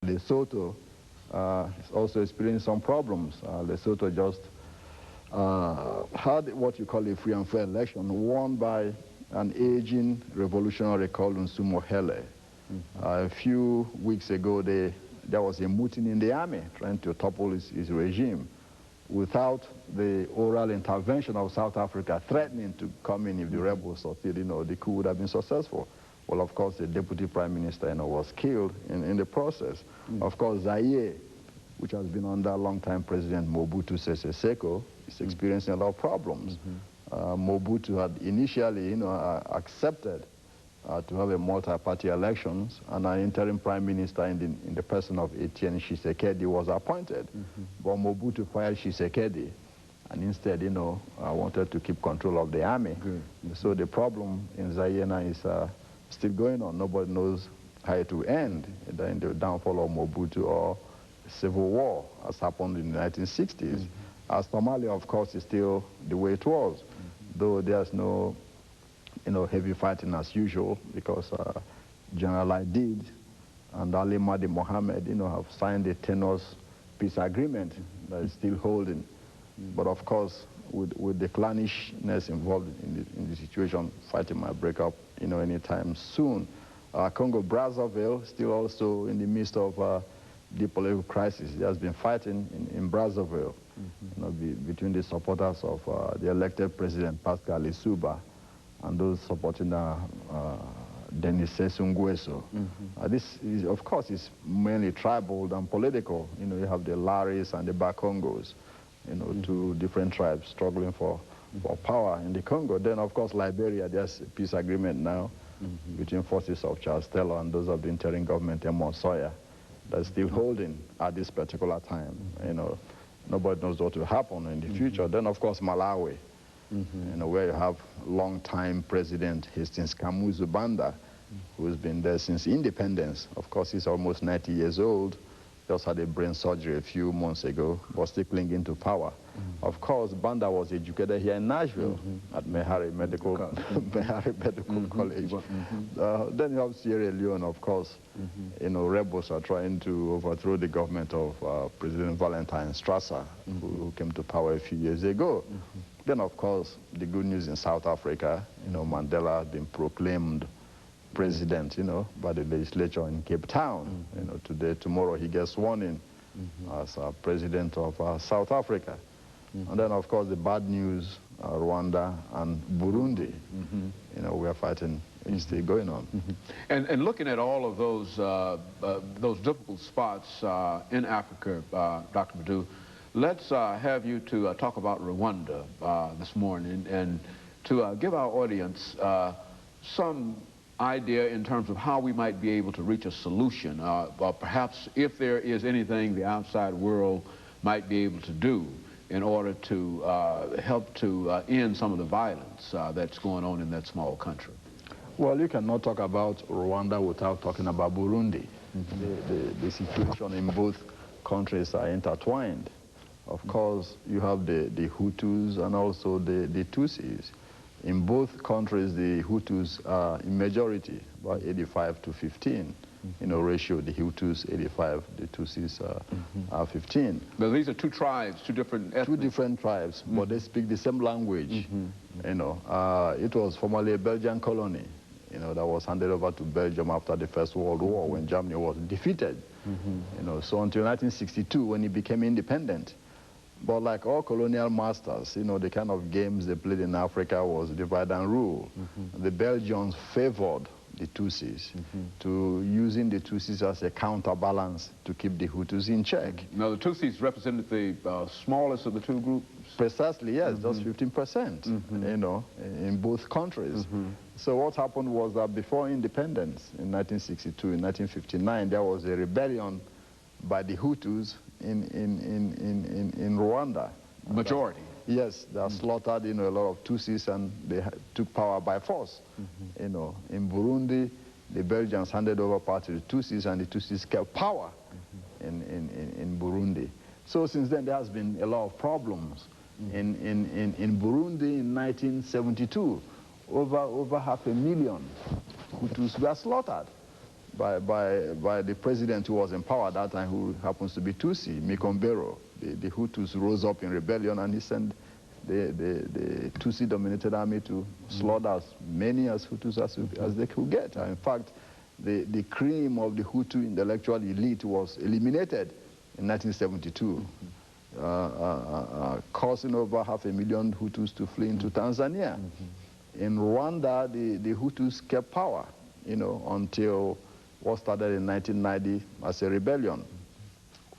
Lesotho is also experiencing some problems. Lesotho just had what you call a free and fair election, won by an aging revolutionary called Nsumo Hele. A few weeks ago, there was a mutiny in the army trying to topple his regime without the oral intervention of South Africa threatening to come in if the rebels succeeded, the coup would have been successful. Well, of course, the deputy prime minister, was killed in the process. Of course, Zaire, which has been under long-time President Mobutu Sese Seko, is experiencing a lot of problems. Mobutu had initially, accepted to have a multi-party elections, and an interim prime minister in the person of Etienne Tshisekedi was appointed. But Mobutu fired Tshisekedi, and instead, wanted to keep control of the army. So the problem in Zaire now is still going on. Nobody knows how it will end, either in the downfall of Mobutu or civil war, as happened in the 1960s. Somalia, of course, is still the way it was, though there's no heavy fighting as usual, because General Aidid and LMadu2 have signed a tenuous peace agreement that is still holding. But of course, with the clannishness involved in the situation, fighting might break up, anytime soon. Congo-Brazzaville still also in the midst of the political crisis. There has been fighting in Brazzaville, between the supporters of the elected president Pascal Lissouba and those supporting Denis Sassou Nguesso. This, of course, is mainly tribal than political. You have the Laris and the Bakongos, two different tribes struggling for power in the Congo. Then, of course, Liberia, there's a peace agreement now between forces of Charles Taylor and those of the interim government, Amos Sawyer, that's still holding at this particular time. Nobody knows what will happen in the future. Then, of course, Malawi, where you have long-time President Hastings Kamuzu Banda, who's been there since independence. Of course, he's almost 90 years old. Just had a brain surgery a few months ago, but still clinging to power. Of course, Banda was educated here in Nashville at Mehari Medical College. Then you have Sierra Leone, of course. Rebels are trying to overthrow the government of President Valentine Strasser, who came to power a few years ago. Then, of course, the good news in South Africa, Mandela has been proclaimed president, by the legislature in Cape Town. Tomorrow he gets sworn in as president of South Africa. And then, of course, the bad news, Rwanda and Burundi, we are fighting, it's still going on. And looking at all of those difficult spots in Africa, Dr. Madu, let's have you to talk about Rwanda this morning, and to give our audience some idea in terms of how we might be able to reach a solution, or perhaps if there is anything the outside world might be able to do in order to help to end some of the violence that's going on in that small country. Well, you cannot talk about Rwanda without talking about Burundi. The situation in both countries are intertwined. Of course, you have the Hutus and also the Tutsis. In both countries, the Hutus are in majority, about 85 to 15. Ratio, the Hutus 85, the Tutsis are 15. But these are two tribes, two different ethnic. Two different tribes, but they speak the same language. It was formerly a Belgian colony, that was handed over to Belgium after the First World War when Germany was defeated. So until 1962, when it became independent. But like all colonial masters, the kind of games they played in Africa was divide and rule. The Belgians favored the Tutsis, to using the Tutsis as a counterbalance to keep the Hutus in check. Now, the Tutsis represented the smallest of the two groups? Precisely, yes, just 15%, in both countries. So what happened was that before independence in 1962, in 1959, there was a rebellion by the Hutus in Rwanda. Majority? Yes, they slaughtered, a lot of Tutsis, and they took power by force. In Burundi, the Belgians handed over power to the Tutsis, and the Tutsis kept power in Burundi. So since then, there has been a lot of problems. In Burundi, in 1972, over 500,000 Hutus were slaughtered by the president who was in power at that time, who happens to be Tutsi, Mikombero. The Hutus rose up in rebellion, and he sent the Tutsi-dominated army to slaughter as many as Hutus as they could get. In fact, the cream of the Hutu intellectual elite was eliminated in 1972, causing over 500,000 Hutus to flee into Tanzania. In Rwanda, the Hutus kept power, you know, until what started in 1990 as a rebellion.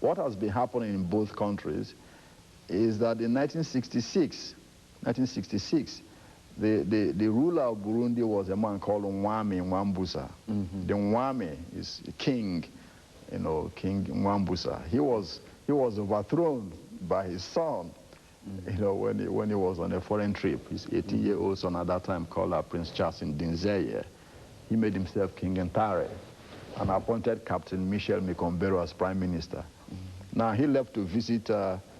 What has been happening in both countries is that in 1966, the ruler of Burundi was a man called Mwami Mwambusa. The Mwami is a king, you know, King Mwambusa. He was overthrown by his son, you know, when he was on a foreign trip. His 80-year-old son at that time, called Prince Charles Ndinzeye. He made himself king in Tare and appointed Captain Michel Mikombero as prime minister. Now he left to visit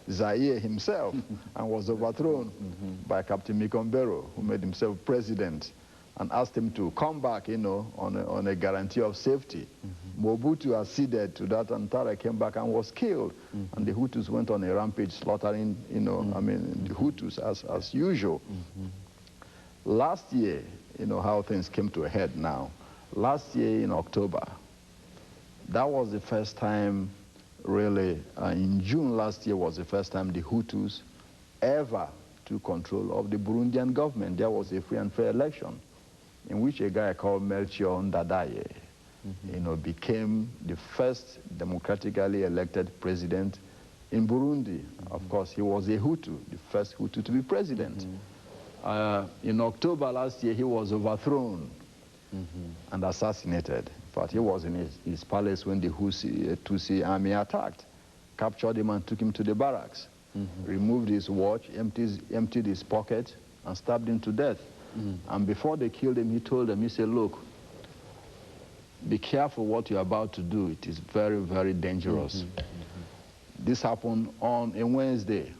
Zaire himself and was overthrown by Captain Mikombero, who made himself president and asked him to come back, you know, on a guarantee of safety. Mobutu acceded to that, and Tare came back and was killed. And the Hutus went on a rampage, slaughtering, you know, I mean, the Hutus as usual. Last year, you know how things came to a head now. Last year in October, that was the first time, really, in June last year was the first time the Hutus ever took control of the Burundian government. There was a free and fair election in which a guy called Melchior Ndadaye, you know, became the first democratically elected president in Burundi. Of course, he was a Hutu, the first Hutu to be president. In October last year, he was overthrown and assassinated. In fact, he was in his palace when the Tutsi army attacked, captured him and took him to the barracks, removed his watch, emptied his pocket, and stabbed him to death. And before they killed him, he told them, he said, look, be careful what you're about to do. It is very, very dangerous. This happened on a Wednesday.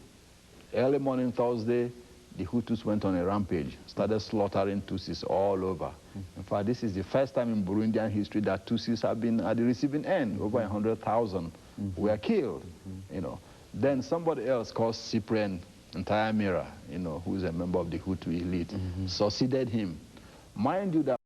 Early morning Thursday, the Hutus went on a rampage, started slaughtering Tutsis all over. In fact, this is the first time in Burundian history that Tutsis have been at the receiving end. Over 100,000 were killed, you know. Then somebody else called Cyprien Ntayamira, you know, who is a member of the Hutu elite, succeeded him. Mind you that